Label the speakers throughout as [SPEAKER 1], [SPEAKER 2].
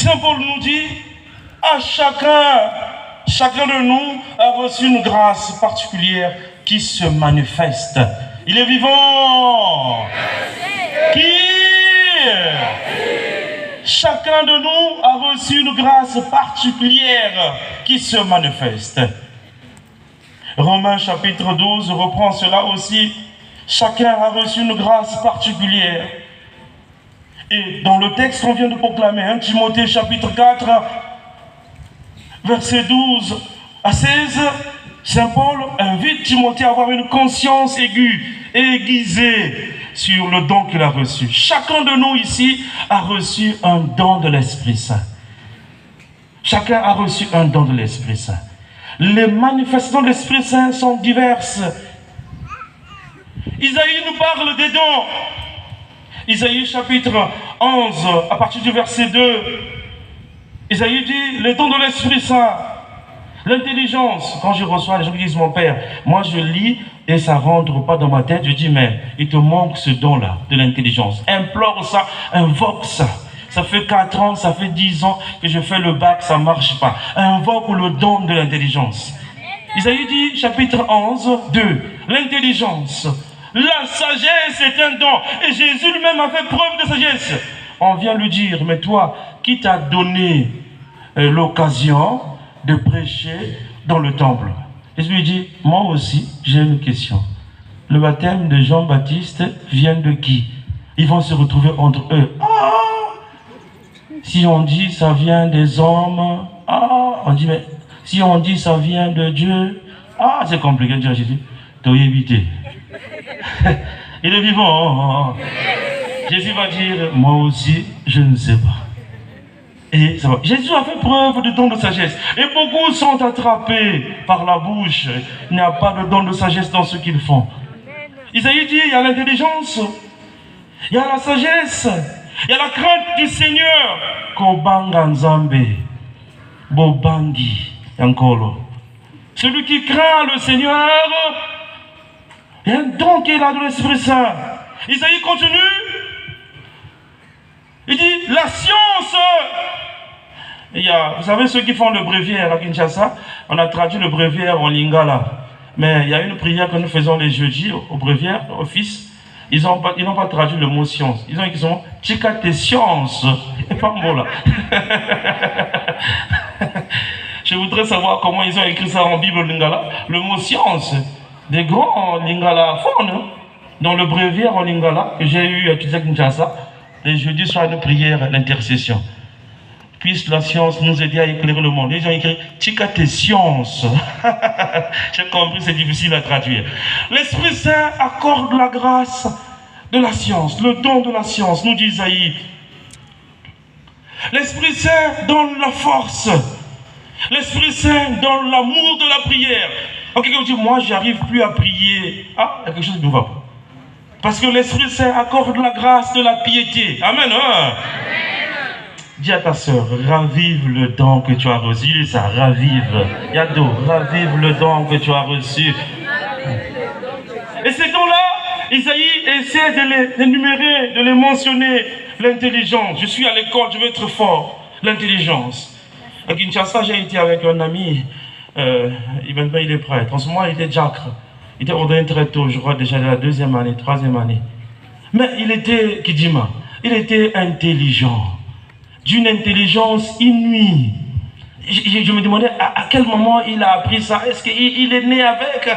[SPEAKER 1] Saint Paul nous dit, à chacun de nous a reçu une grâce particulière qui se manifeste. Il est vivant. Qui? Chacun de nous a reçu une grâce particulière qui se manifeste. Romains chapitre 12 reprend cela aussi. Chacun a reçu une grâce particulière. Et dans le texte qu'on vient de proclamer, 1 Timothée chapitre 4, verset 12 à 16, Saint Paul invite Timothée à avoir une conscience aiguisée sur le don qu'il a reçu. Chacun de nous ici a reçu un don de l'Esprit Saint. Chacun a reçu un don de l'Esprit Saint. Les manifestations de l'Esprit Saint sont diverses. Isaïe nous parle des dons. Isaïe chapitre 11, à partir du verset 2, Isaïe dit, les dons de l'Esprit Saint, l'intelligence. Quand je reçois les gens qui disent, mon père, moi je lis et ça ne rentre pas dans ma tête, je dis, mais il te manque ce don-là, de l'intelligence. Implore ça, invoque ça. Ça fait 4 ans, ça fait 10 ans que je fais le bac, ça ne marche pas. Invoque le don de l'intelligence. Isaïe dit, chapitre 11, 2, l'intelligence. La sagesse est un don. Et Jésus lui-même a fait preuve de sagesse. On vient lui dire, mais toi, qui t'a donné l'occasion de prêcher dans le temple? Jésus lui dit, moi aussi, j'ai une question. Le baptême de Jean-Baptiste vient de qui? Ils vont se retrouver entre eux. Ah! Si on dit ça vient des hommes, ah! On dit, mais si on dit ça vient de Dieu, ah, c'est compliqué de dire à Jésus. T'as évité. Il est vivant. Jésus va dire, moi aussi, je ne sais pas. Et ça va. Jésus a fait preuve de don de sagesse. Et beaucoup sont attrapés par la bouche. Il n'y a pas de don de sagesse dans ce qu'ils font. Isaïe dit, il y a l'intelligence, il y a la sagesse, il y a la crainte du Seigneur. Kobanga Nzambe, Bobangi, Yankolo. Celui qui craint le Seigneur, il y a un don qu'il a de l'Esprit Saint. Isaïe continue. Il dit, la science. Il y a, vous savez, ceux qui font le bréviaire à Kinshasa, on a traduit le bréviaire en lingala. Mais il y a une prière que nous faisons les jeudis au bréviaire, au fils. Ils n'ont pas traduit le mot science. Ils ont écrit son mot, Chikate science. Et pas mot là. Je voudrais savoir comment ils ont écrit ça en Bible lingala. Le mot science. Des grands lingala font, dans le bréviaire en lingala que j'ai eu à Kinshasa, les jeudis soir une prière d'intercession. Puisse la science nous aider à éclairer le monde. Ils ont écrit Chikate science. J'ai compris, c'est difficile à traduire. L'Esprit Saint accorde la grâce de la science, le don de la science, nous dit Isaïe. L'Esprit Saint donne la force. L'Esprit Saint donne l'amour de la prière. Quand quelqu'un dit, moi, j'arrive plus à prier. Ah, il y a quelque chose qui ne va pas. Parce que l'Esprit Saint accorde la grâce de la piété. Amen. Hein? Dis à ta sœur, ravive le don que tu as reçu. Ça, ravive. Yado, ravive le don que tu as reçu. Et ces dons-là, Isaïe essaie de les énumérer, de les mentionner. L'intelligence. Je suis à l'école, je veux être fort. L'intelligence. À Kinshasa, j'ai été avec un ami. Maintenant, il est prêtre. En ce moment, il était diacre. Il était ordonné très tôt, je crois déjà de la 2e année, 3e année. Mais il était, Kidima, il était intelligent. D'une intelligence inouïe. Je me demandais à quel moment il a appris ça. Est-ce qu'il est né avec?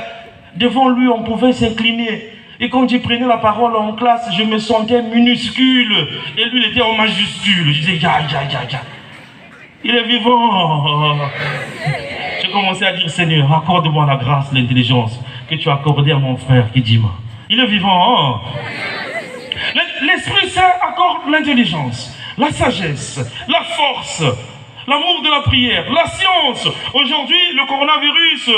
[SPEAKER 1] Devant lui, on pouvait s'incliner. Et quand il prenait la parole en classe, je me sentais minuscule. Et lui, il était en majuscule. Je disais, ya. Il est vivant. J'ai commencé à dire, Seigneur, accorde-moi la grâce, l'intelligence que tu as accordée à mon frère Kidima. Il est vivant. Hein? L'Esprit Saint accorde l'intelligence, la sagesse, la force, l'amour de la prière, la science. Aujourd'hui, le coronavirus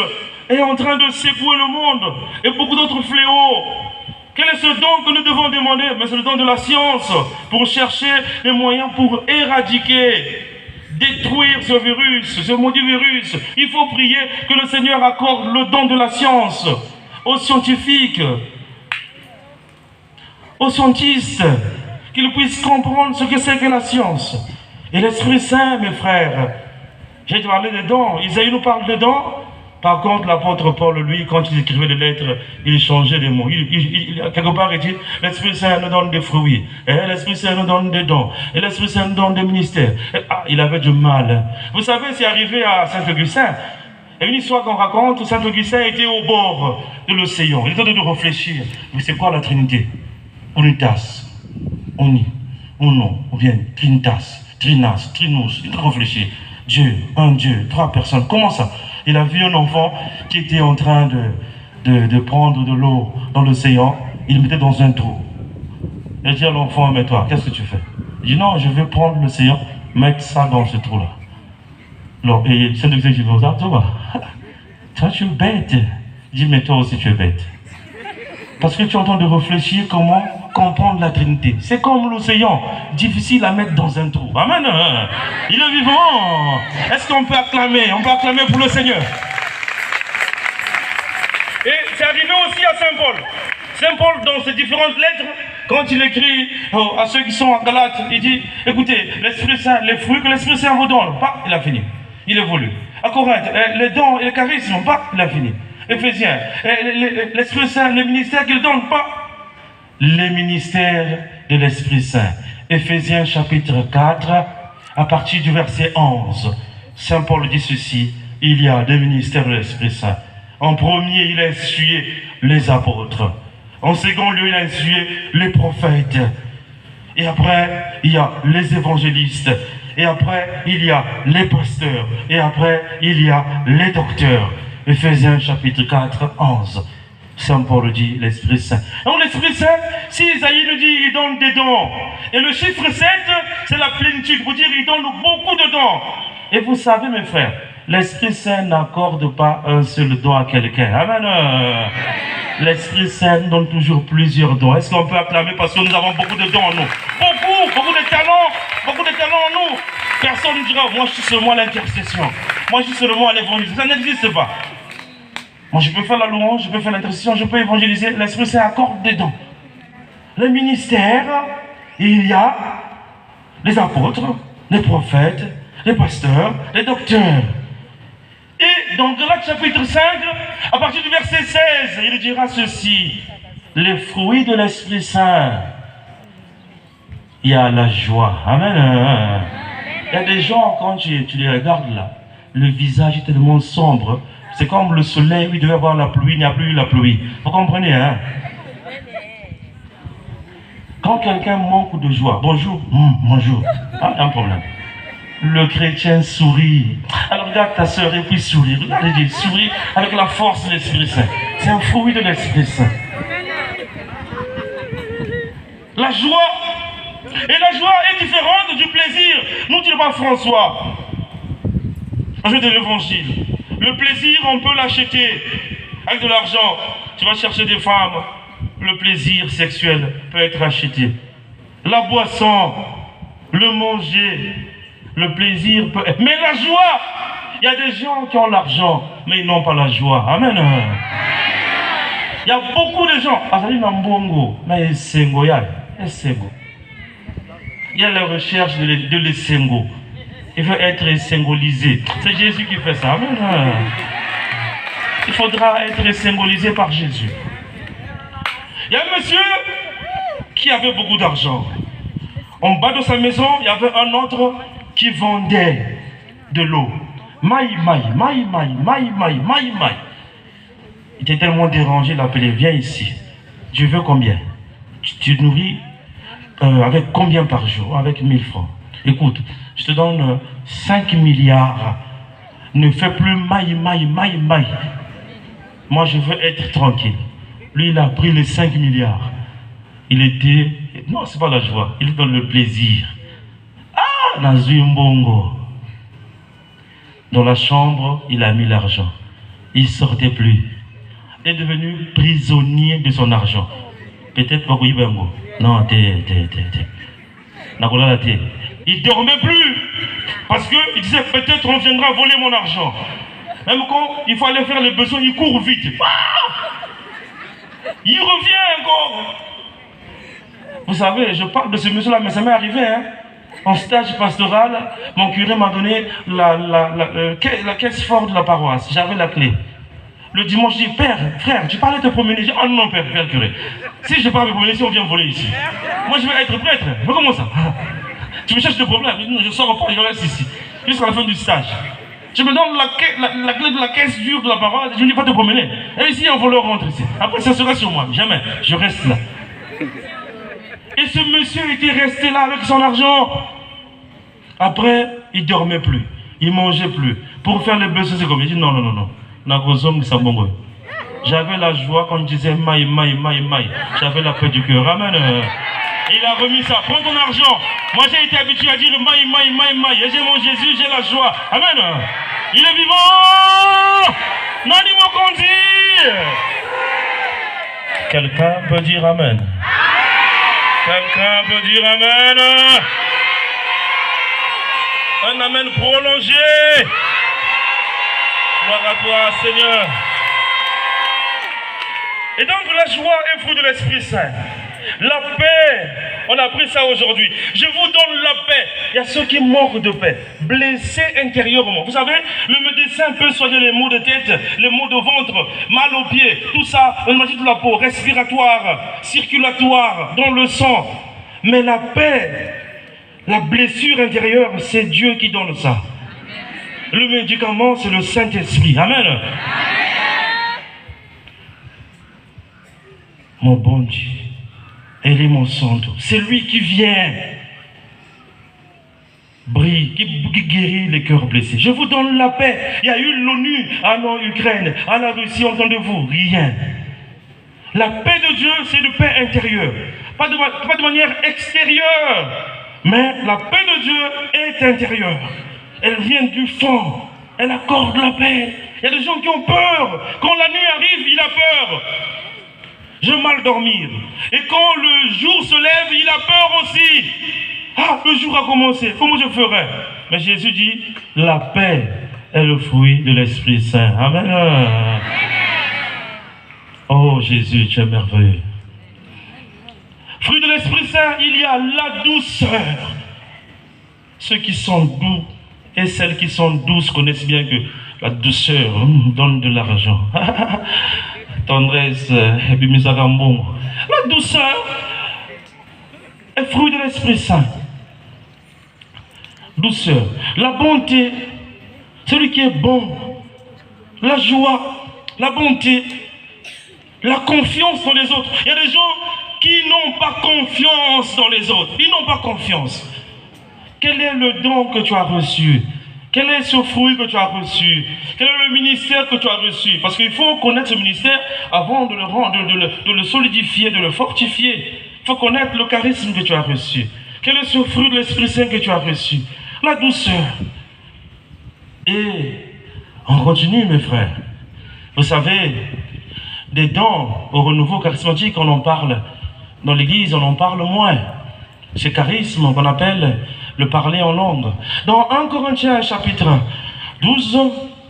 [SPEAKER 1] est en train de secouer le monde et beaucoup d'autres fléaux. Quel est ce don que nous devons demander? Mais c'est le don de la science pour chercher les moyens pour éradiquer, détruire ce virus, ce maudit virus. Il faut prier que le Seigneur accorde le don de la science aux scientifiques, aux scientistes, qu'ils puissent comprendre ce que c'est que la science. Et l'Esprit Saint, mes frères, j'ai parlé des dons. Isaïe nous parle des dons. Par contre, l'apôtre Paul, lui, quand il écrivait des lettres, il changeait les mots. Quelque part, il dit, l'Esprit Saint nous donne des fruits. Et l'Esprit Saint nous donne des dons. Et l'Esprit Saint nous donne des ministères. Il avait du mal. Vous savez, c'est arrivé à Saint-Augustin. Il y a une histoire qu'on raconte, Saint-Augustin était au bord de l'océan. Il était en train de réfléchir. Mais c'est quoi la Trinité? Unitas, uni, uno, ou bien Trinitas, Trinas, Trinus. Il a réfléchi. Dieu, un Dieu, trois personnes. Comment ça? Il a vu un enfant qui était en train de prendre de l'eau dans l'océan. Il le mettait dans un trou. Il a dit à l'enfant, mais toi, qu'est-ce que tu fais? Il dit, non, je vais prendre l'océan, mettre ça dans ce trou-là. Alors, et Saint-Augustin dit, toi, tu es bête. Il dit, mais toi aussi, tu es bête. Parce que tu es en train de réfléchir comment comprendre la Trinité. C'est comme l'océan, difficile à mettre dans un trou. Amen. Il est vivant. Est-ce qu'on peut acclamer? On peut acclamer pour le Seigneur. Et c'est arrivé aussi à Saint Paul. Saint Paul, dans ses différentes lettres, quand il écrit à ceux qui sont à Galates, il dit, écoutez, l'Esprit Saint, les fruits que l'Esprit Saint vous donne, il a fini. Il évolue. À Corinthe, les dons et les charismes, il a fini. Éphésiens, l'Esprit Saint, les ministères qu'il donne, les ministères de l'Esprit Saint. Éphésiens chapitre 4, à partir du verset 11. Saint Paul dit ceci, il y a des ministères de l'Esprit Saint. En premier, il a essuyé les apôtres. En second lieu, il a essuyé les prophètes. Et après, il y a les évangélistes. Et après, il y a les pasteurs. Et après, il y a les docteurs. Éphésiens chapitre 4, 11. Saint Paul dit l'Esprit Saint. Donc l'Esprit Saint, si Isaïe nous dit il donne des dons. Et le chiffre 7, c'est la plénitude. Pour dire il donne beaucoup de dons. Et vous savez mes frères, l'Esprit Saint n'accorde pas un seul don à quelqu'un. Amen. L'Esprit Saint donne toujours plusieurs dons. Est-ce qu'on peut acclamer parce que nous avons beaucoup de dons en nous? Beaucoup de talents en nous. Personne ne dira, moi je suis seulement à l'intercession. Moi je suis seulement à l'évangélisation. Ça n'existe pas. Moi je peux faire la louange, je peux faire l'intercession, je peux évangéliser. L'Esprit Saint accorde des dons. Le ministère, il y a les apôtres, les prophètes, les pasteurs, les docteurs. Et dans Galates chapitre 5, à partir du verset 16, il dira ceci. Les fruits de l'Esprit Saint. Il y a la joie. Amen. Il y a des gens, quand tu les regardes là, le visage est tellement sombre. C'est comme le soleil, il devait avoir la pluie, il n'y a plus eu la pluie. Vous comprenez, hein? Quand quelqu'un manque de joie, bonjour, bonjour, un problème. Le chrétien sourit. Alors regarde ta soeur et puis sourit. Regardez, sourit avec la force de l'Esprit Saint. C'est un fruit de l'Esprit Saint. La joie. Et la joie est différente du plaisir. Nous dit pas François. Je de l'évangile. Le plaisir, on peut l'acheter avec de l'argent. Tu vas chercher des femmes. Le plaisir sexuel peut être acheté. La boisson, le manger, le plaisir peut être... Mais la joie, il y a des gens qui ont l'argent, mais ils n'ont pas la joie. Amen. Il y a beaucoup de gens. Mais il y a la recherche de l'essengo. Il veut être symbolisé. C'est Jésus qui fait ça. Amen. Il faudra être symbolisé par Jésus. Il y a un monsieur qui avait beaucoup d'argent. En bas de sa maison, il y avait un autre qui vendait de l'eau. Maï. Il était tellement dérangé, il appelait, viens ici. Je veux combien? Tu te nourris avec combien par jour? Avec 1000 francs. Écoute, je te donne 5 milliards. Ne fais plus maï. Moi, je veux être tranquille. Lui, il a pris les 5 milliards. Il était... Non, c'est pas la joie. Il est dans le plaisir. Ah, dans une bongo. Dans la chambre, il a mis l'argent. Il ne sortait plus. Il est devenu prisonnier de son argent. Peut-être pas qu'il non, il ne dormait plus. Parce qu'il disait, peut-être on viendra voler mon argent. Même quand il faut aller faire les besoins, il court vite. Ah, il revient encore. Vous savez, je parle de ce monsieur-là, mais ça m'est arrivé. Hein. En stage pastoral, mon curé m'a donné la caisse forte de la paroisse. J'avais la clé. Le dimanche, je dis, père, frère, tu parlais de te promener. Je dis, ah non, père curé. Si je pars me promener, si on vient me voler ici. Moi, je vais être prêtre. Mais comment ça? Tu me cherches des problèmes. Je dis, non, je sors pas, je reste ici. Jusqu'à la fin du stage. Tu me donnes la clé de la caisse dure de la paroisse. Je ne dis pas te promener. Et ici, un voleur rentre ici. Après, ça sera sur moi. Jamais. Je reste là. Et ce monsieur était resté là avec son argent. Après, il ne dormait plus. Il ne mangeait plus. Pour faire les besoins, c'est comme il dit, non. J'avais la joie quand je disais maï. J'avais la paix du cœur. Amen. Il a remis ça. Prends ton argent. Moi, j'ai été habitué à dire maï. Et j'ai mon Jésus, j'ai la joie. Amen. Il est vivant. Nani Mokondi. Quelqu'un peut dire amen. Quelqu'un peut dire amen. Un amen prolongé. Gloire à toi, Seigneur. Et donc la joie est fruit de l'Esprit Saint. La paix, on a appris ça aujourd'hui. Je vous donne la paix. Il y a ceux qui manquent de paix, blessés intérieurement. Vous savez, le médecin peut soigner les maux de tête, les maux de ventre, mal aux pieds, tout ça, on imagine de la peau, respiratoire, circulatoire, dans le sang. Mais la paix, la blessure intérieure, c'est Dieu qui donne ça. Le médicament, c'est le Saint-Esprit. Amen. Mon bon Dieu, elle est mon santo. C'est lui qui vient, brille, qui guérit les cœurs blessés. Je vous donne la paix. Il y a eu l'ONU en Ukraine, en la Russie, entendez-vous? Rien. La paix de Dieu, c'est une paix intérieure. Pas de manière extérieure, mais la paix de Dieu est intérieure. Elle vient du fond. Elle accorde la paix. Il y a des gens qui ont peur. Quand la nuit arrive, il a peur. Je vais mal dormir. Et quand le jour se lève, il a peur aussi. Ah, le jour a commencé. Comment je ferai? Mais Jésus dit, la paix est le fruit de l'Esprit Saint. Amen. Oh Jésus, tu es merveilleux. Fruit de l'Esprit Saint, il y a la douceur. Ceux qui sont doux et celles qui sont douces connaissent bien que la douceur donne de l'argent. Tendresse, et puis misagambon. La douceur est fruit de l'Esprit Saint. Douceur. La bonté, celui qui est bon. La joie, la bonté, la confiance dans les autres. Il y a des gens qui n'ont pas confiance dans les autres. Ils n'ont pas confiance. Quel est le don que tu as reçu? Quel est ce fruit que tu as reçu? Quel est le ministère que tu as reçu? Parce qu'il faut connaître ce ministère avant de le rendre, de le solidifier, de le fortifier. Il faut connaître le charisme que tu as reçu. Quel est ce fruit de l'Esprit Saint que tu as reçu? La douceur. Et on continue, mes frères. Vous savez, des dons au renouveau charismatique, on en parle dans l'église, on en parle moins. Ce charisme qu'on appelle le parler en langue. Dans 1 Corinthiens chapitre 12,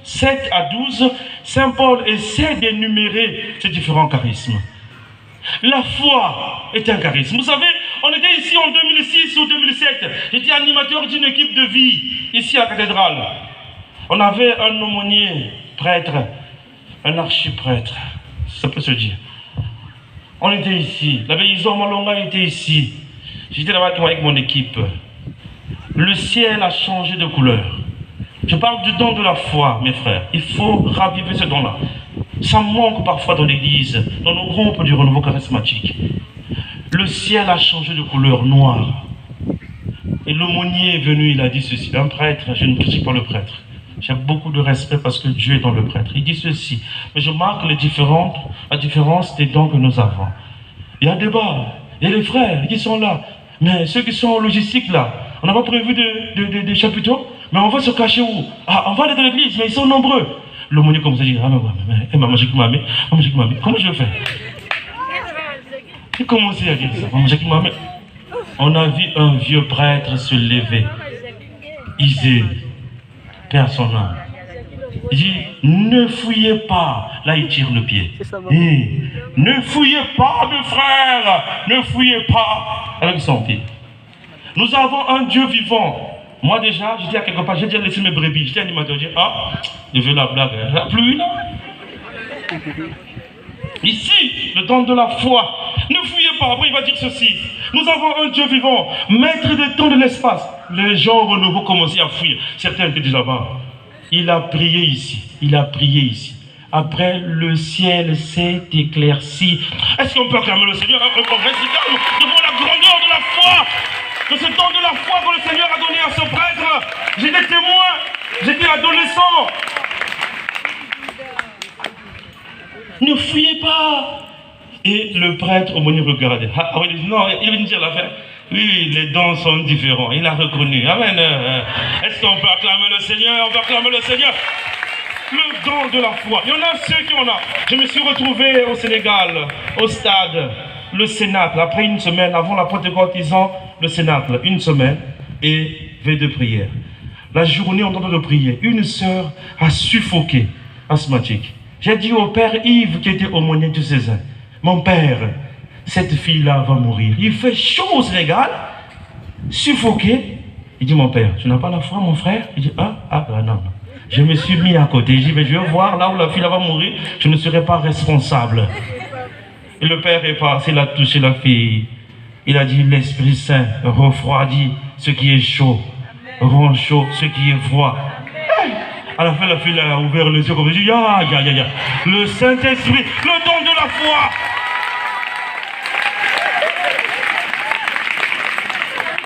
[SPEAKER 1] 7 à 12, Saint Paul essaie d'énumérer ces différents charismes. La foi est un charisme. Vous savez, on était ici en 2006 ou 2007. J'étais animateur d'une équipe de vie ici à la cathédrale. On avait un aumônier, prêtre, un archiprêtre, ça peut se dire. On était ici. L'abbé Iso Malonga était ici. J'étais là-bas avec mon équipe. Le ciel a changé de couleur. Je parle du don de la foi, mes frères. Il faut raviver ce don-là. Ça manque parfois dans l'église, dans nos groupes du renouveau charismatique. Le ciel a changé de couleur noire. Et l'aumônier est venu, il a dit ceci. Un prêtre, je ne critique pas le prêtre. J'ai beaucoup de respect parce que Dieu est dans le prêtre. Il dit ceci. Mais je marque la différence des dons que nous avons. Il y a un débat. Il y a les frères qui sont là. Mais ceux qui sont en logistique là, on n'a pas prévu des chapiteaux, mais on va se cacher où? Ah, on va aller dans l'église, mais ils sont nombreux. L'aumônier comme ça dit, ah mais maman, j'ai comment je vais faire? J'ai commencé à dire ça, maman, on a vu un vieux prêtre se lever. Isée, Père son âme. Il dit, ne fouillez pas. Là, il tire le pied. Ne fouillez pas, mes frères. Ne fouillez pas. Avec son pied. Nous avons un Dieu vivant. Moi déjà, j'étais à quelque part, j'ai déjà laissé mes brebis. J'étais animateur, j'ai dit, ah, je veux la blague. La pluie là. Ici, le don de la foi. Ne fouillez pas, après il va dire ceci. Nous avons un Dieu vivant, maître des temps de l'espace. Les gens au renouveau commençaient à fuir. Certains étaient déjà là-bas. Il a prié ici. Il a prié ici. Après, le ciel s'est éclairci. Est-ce qu'on peut acclamer le Seigneur? On reste calme devant la grandeur de la foi. De ce don de la foi que le Seigneur a donné à ce prêtre. J'étais témoin. J'étais adolescent. Ne fuyez pas. Et le prêtre aumônier regardait. Ah oui, non, il vient dire l'affaire. Oui, les dons sont différents. Il a reconnu. Amen. Est-ce qu'on peut acclamer le Seigneur? On peut acclamer le Seigneur. Le don de la foi. Il y en a ceux qui en ont. Je me suis retrouvé au Sénégal, au stade, le Cénacle. Après une semaine, avant la Pentecôte, ils ont le Cénacle. Une semaine et veille de prière. La journée, on entend de prier. Une sœur a suffoqué, asthmatique. J'ai dit au père Yves, qui était aumônier de César, mon père, cette fille-là va mourir. Il fait chaud au Sénégal, suffoqué. Il dit, mon père, tu n'as pas la foi, mon frère? Il dit, non. Je me suis mis à côté. Je dis, mais je vais voir là où la fille va mourir, je ne serai pas responsable. Et le père est passé, il a touché la fille. Il a dit, l'Esprit Saint refroidit ce qui est chaud, rend chaud ce qui est froid. À la fin, la fille a ouvert les yeux comme je dis, le Saint-Esprit, le don de la foi.